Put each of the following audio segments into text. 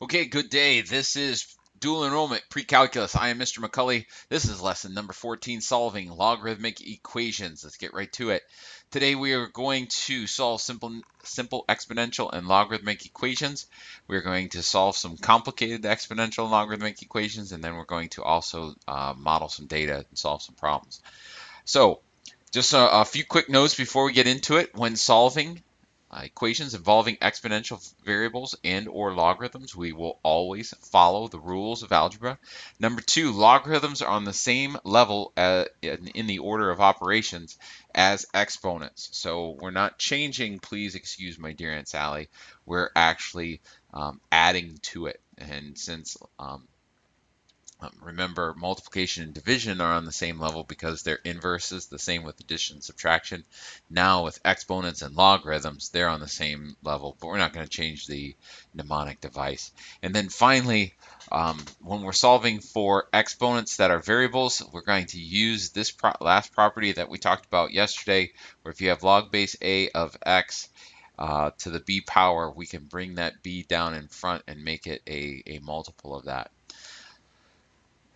Okay, good day. This is Dual Enrollment Pre-Calculus. I am Mr. McCulley. This is lesson number 14, solving logarithmic equations. Let's get right to it. Today we are going to solve simple exponential and logarithmic equations. We're going to solve some complicated exponential and logarithmic equations, and then we're going to also model some data and solve some problems. So, just a few quick notes before we get into it. When solving equations involving exponential variables and or logarithms, we will always follow the rules of algebra. Number two, logarithms are on the same level in the order of operations as exponents. So we're not changing, please excuse my dear Aunt Sally, we're actually adding to it. And since remember, multiplication and division are on the same level because they're inverses, the same with addition and subtraction. Now with exponents and logarithms, they're on the same level, but we're not going to change the mnemonic device. And then finally, when we're solving for exponents that are variables, we're going to use this last property that we talked about yesterday, where if you have log base a of x, to the b power, we can bring that b down in front and make it a multiple of that.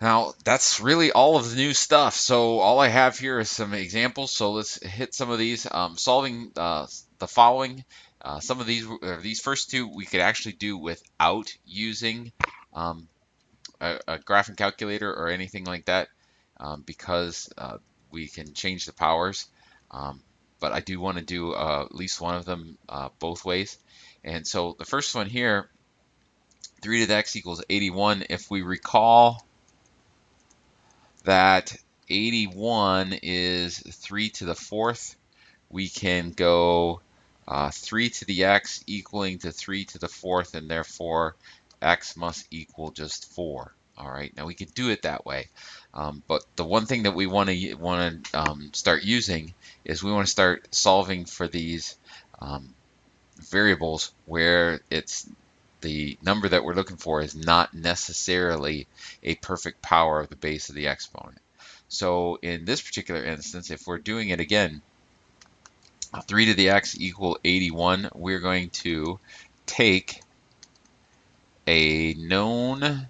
Now, that's really all of the new stuff. So all I have here is some examples. So let's hit some of these. Solving the following. Some of these first two, we could actually do without using a graphing calculator or anything like that, because we can change the powers. But I do want to do at least one of them both ways. And so the first one here, 3 to the x equals 81. If we recall that 81 is 3 to the fourth, we can go 3 to the x equaling to 3 to the fourth, and therefore x must equal just 4. All right, now we can do it that way, but the one thing that we want to start using is we want to start solving for these variables where it's the number that we're looking for is not necessarily a perfect power of the base of the exponent. So in this particular instance, if we're doing it again, 3 to the x equal 81, we're going to take a known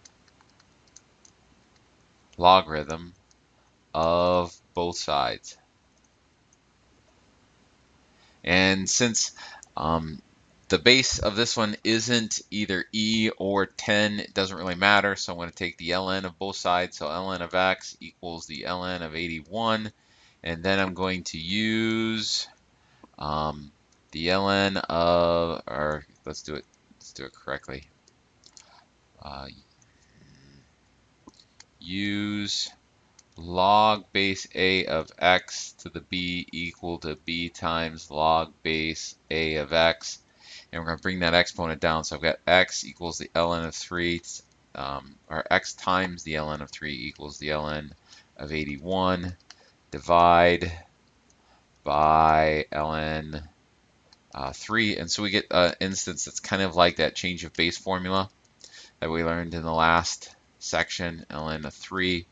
logarithm of both sides. And since the base of this one isn't either e or 10, it doesn't really matter. So I'm going to take the ln of both sides. So ln of x equals the ln of 81. And then I'm going to use the ln of, or let's do it correctly. Use log base a of x to the b equal to b times log base a of x. And we're going to bring that exponent down. So I've got x equals the ln of 3, or x times the ln of 3 equals the ln of 81. Divide by ln 3. And so we get an instance that's kind of like that change of base formula that we learned in the last section, ln of 3.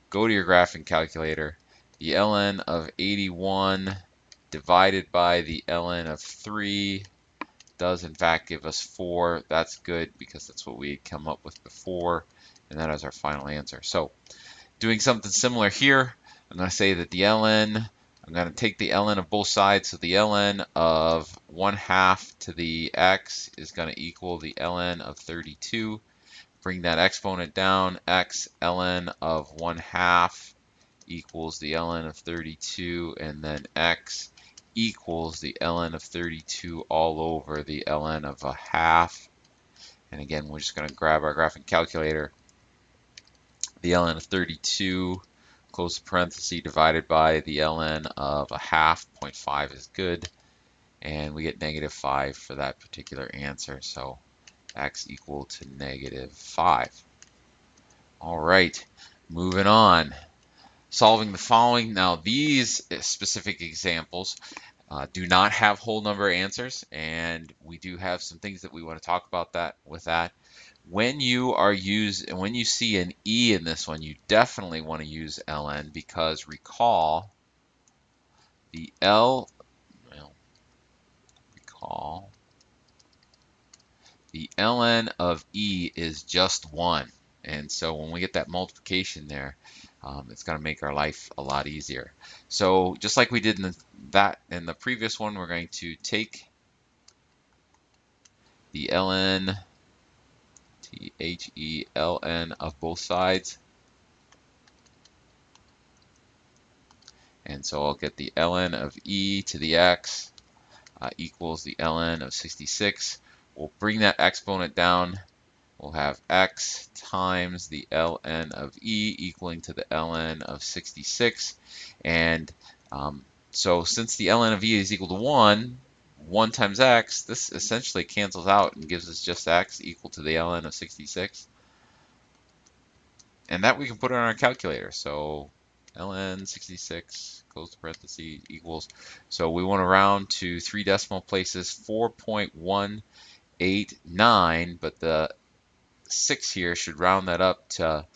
Go to your graphing calculator. The ln of 81 divided by the ln of 3 does in fact give us 4. That's good because that's what we had come up with before, and that is our final answer. So doing something similar here, I'm going to say that the ln, I'm going to take the ln of both sides, so the ln of 1/2 to the x is going to equal the ln of 32. Bring that exponent down, x ln of 1/2 equals the ln of 32, and then x equals the ln of 32 all over the ln of 1/2. And again, we're just going to grab our graphing calculator. The ln of 32, close parenthesis, divided by the ln of 1/2, 0.5 is good. And we get -5 for that particular answer. So x equal to -5. All right, moving on. Solving the following. Now, these specific examples do not have whole number answers, and we do have some things that we want to talk about with that. When you see an e in this one, you definitely want to use ln, because recall the ln of e is just 1. And so when we get that multiplication there, it's going to make our life a lot easier. So just like we did in the previous one, we're going to take the ln, ln of both sides. And so I'll get the ln of e to the x equals the ln of 66. We'll bring that exponent down. We'll have x times the ln of e equaling to the ln of 66. And so since the ln of e is equal to 1, 1 times x, this essentially cancels out and gives us just x equal to the ln of 66. And that we can put on our calculator. So ln 66 close the parentheses equals, so we want to round to 3 decimal places, 4.189, but the 6 here should round that up to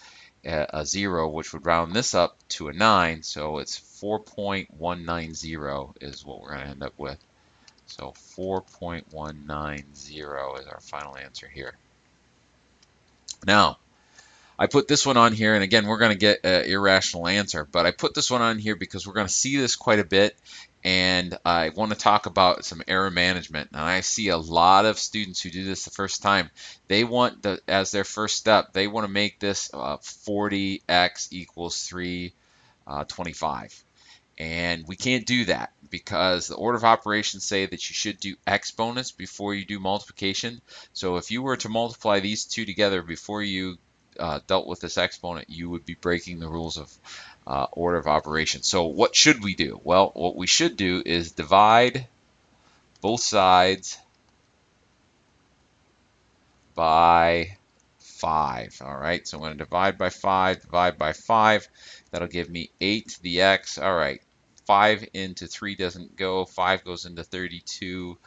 a 0, which would round this up to a 9, so it's 4.190 is what we're going to end up with. So 4.190 is our final answer here. Now, I put this one on here, and again, we're going to get an irrational answer, but I put this one on here because we're going to see this quite a bit, and I want to talk about some error management. And I see a lot of students who do this the first time. They want, as their first step, they want to make this 40x equals 325. And we can't do that because the order of operations say that you should do exponents before you do multiplication. So if you were to multiply these two together before you dealt with this exponent, you would be breaking the rules of order of operations. So what should we do? Well, what we should do is divide both sides by 5. All right, so I'm going to divide by 5, divide by 5. That'll give me 8 to the x. All right, 5 into 3 doesn't go. 5 goes into 32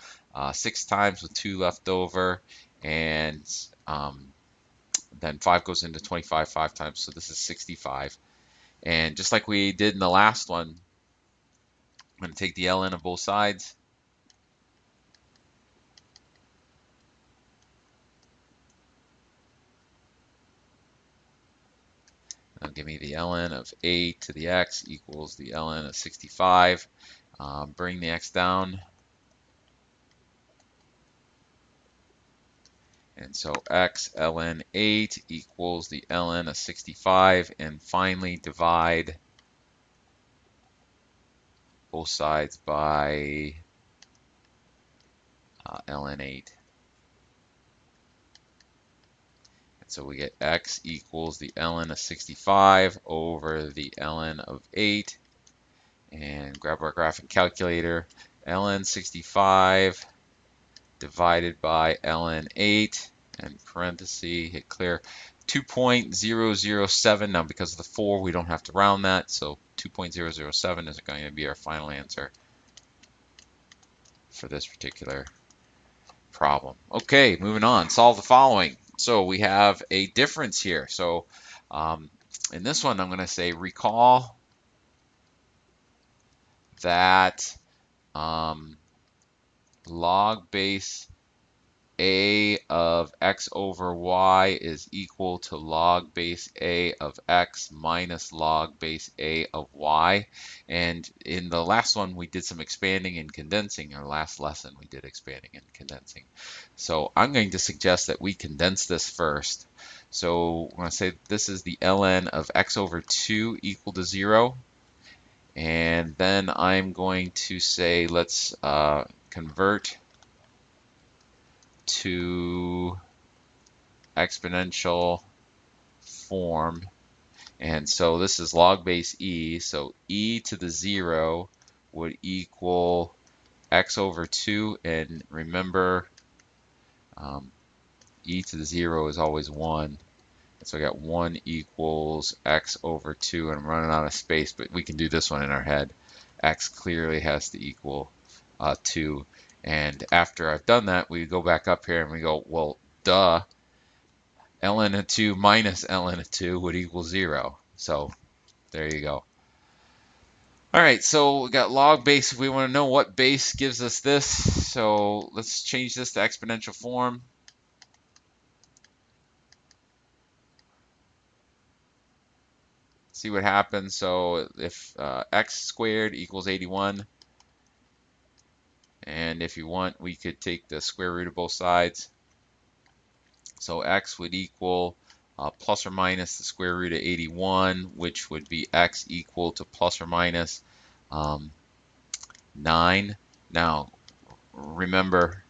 6 times with 2 left over. And then 5 goes into 25 5 times, so this is 65. And just like we did in the last one, I'm going to take the ln of both sides. That'll give me the ln of a to the x equals the ln of 65. Bring the x down. And so x ln 8 equals the ln of 65. And finally, divide both sides by ln 8. And so we get x equals the ln of 65 over the ln of 8. And grab our graphic calculator. ln 65 divided by ln 8, and parenthesis, hit clear, 2.007. Now because of the 4, we don't have to round that, so 2.007 is going to be our final answer for this particular problem. Okay, moving on. Solve the following. So we have a difference here. So in this one, I'm going to say recall that log base a of x over y is equal to log base a of x minus log base a of y. And in the last one, we did some expanding and condensing. Our last lesson, we did expanding and condensing. So I'm going to suggest that we condense this first. So I'm going to say this is the ln of x over 2 equal to 0. And then I'm going to say let's convert to exponential form. And so this is log base e, so e to the 0 would equal x over 2, and remember e to the 0 is always 1. So I got 1 equals x over 2, and I'm running out of space, but we can do this one in our head. X clearly has to equal 2. And after I've done that, we go back up here and we go, well, duh, ln of 2 minus ln of 2 would equal 0. So there you go. All right, so we got log base. We want to know what base gives us this. So let's change this to exponential form. see what happens. So if x squared equals 81, and if you want, we could take the square root of both sides. So x would equal plus or minus the square root of 81, which would be x equal to plus or minus 9. Now, remember,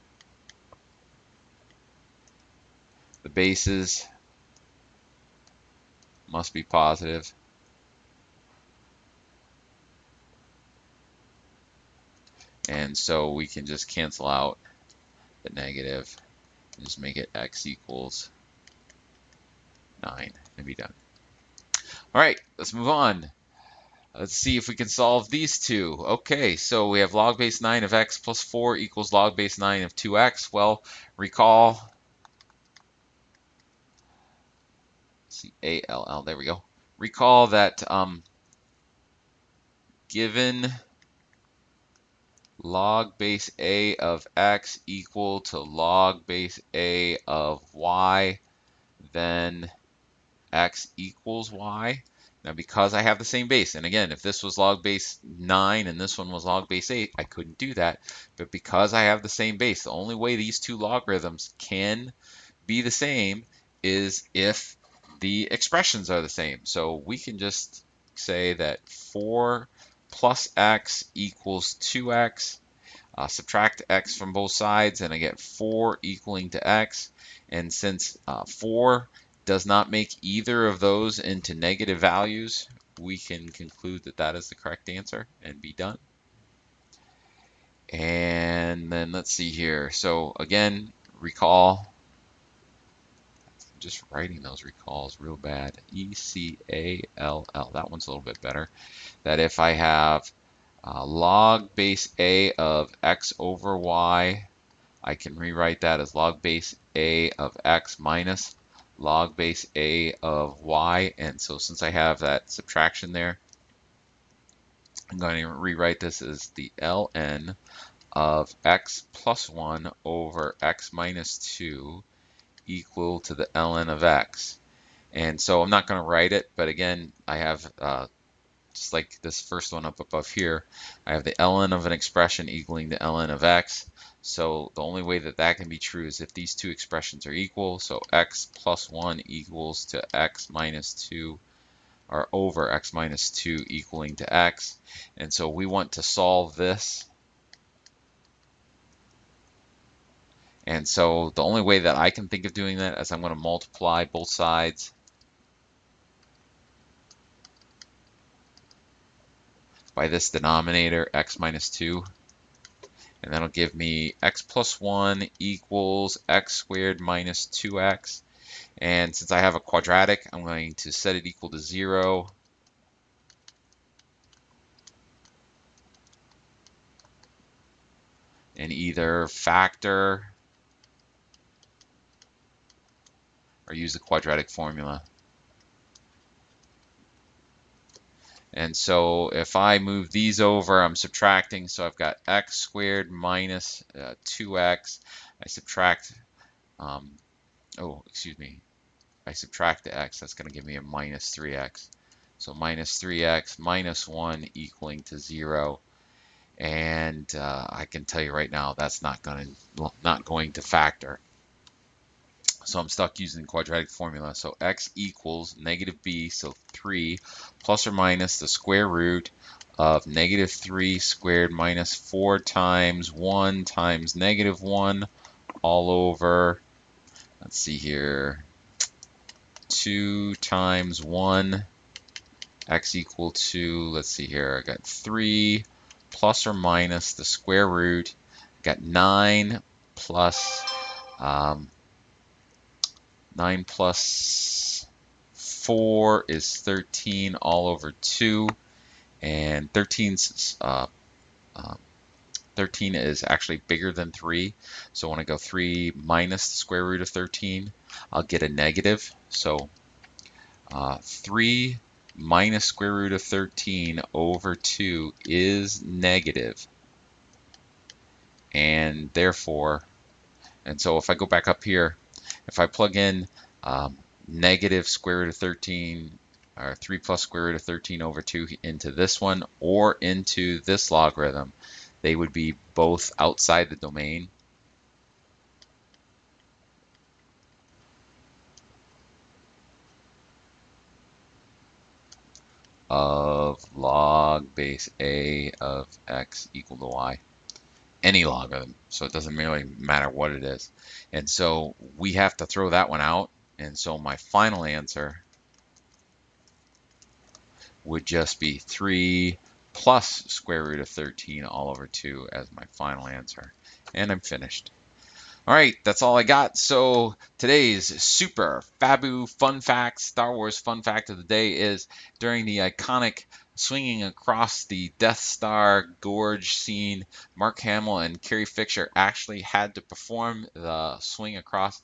the bases must be positive. And so we can just cancel out the negative and just make it x equals 9 and be done. All right, let's move on. Let's see if we can solve these two. Okay, so we have log base 9 of x plus 4 equals log base 9 of 2x. Well, recall, see, ALL, there we go. Recall that given log base a of x equal to log base a of y, then x equals y. Now, because I have the same base, and again, if this was log base 9 and this one was log base 8, I couldn't do that. But because I have the same base, the only way these two logarithms can be the same is if the expressions are the same. So we can just say that 4 plus x equals 2x. Subtract x from both sides, and I get 4 equaling to x. And since 4 does not make either of those into negative values, we can conclude that that is the correct answer and be done. And then let's see here. So again, recall. I'm just writing those recalls real bad. E-C-A-L-L. That one's a little bit better. That if I have log base a of x over y, I can rewrite that as log base a of x minus log base a of y. And so since I have that subtraction there, I'm going to rewrite this as the ln of x plus 1 over x minus 2 equal to the ln of x. And so I'm not going to write it, but again, I have just like this first one up above here, I have the ln of an expression equaling the ln of x. So the only way that that can be true is if these two expressions are equal. So x plus 1 equals to x minus 2, or over x minus 2 equaling to x. And so we want to solve this. And so the only way that I can think of doing that is I'm going to multiply both sides by this denominator, x minus 2. And that'll give me x plus 1 equals x squared minus 2x. And since I have a quadratic, I'm going to set it equal to 0. And either factor or use the quadratic formula. And so if I move these over, I'm subtracting. So I've got x squared minus 2x. I subtract, I subtract the x. That's going to give me a minus 3x. So minus 3x minus 1 equaling to 0. And I can tell you right now that's not going to factor. So I'm stuck using the quadratic formula. So x equals negative b, so 3 plus or minus the square root of negative 3 squared minus 4 times 1 times negative 1 all over, let's see here, 2 times 1, x equal to, let's see here, I got 3 plus or minus the square root, I got 9 plus 9 plus 4 is 13 all over 2, and 13 is actually bigger than 3. So when I go 3 minus the square root of 13, I'll get a negative. So 3 minus square root of 13 over 2 is negative. And therefore, and so if I go back up here, if I plug in negative square root of 13 or 3 plus square root of 13 over 2 into this one or into this logarithm, they would be both outside the domain of log base a of x equal to y. Any logarithm, so it doesn't really matter what it is. And so we have to throw that one out. And so my final answer would just be 3 plus square root of 13 all over 2 as my final answer. And I'm finished. All right, that's all I got. So today's super fabu fun fact, Star Wars fun fact of the day is during the iconic swinging across the Death Star gorge scene, Mark Hamill and Carrie Fisher actually had to perform the swing across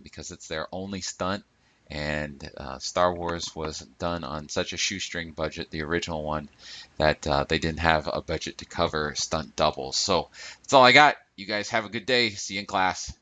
because it's their only stunt. And Star Wars was done on such a shoestring budget, the original one, that they didn't have a budget to cover stunt doubles. So that's all I got. You guys have a good day. See you in class.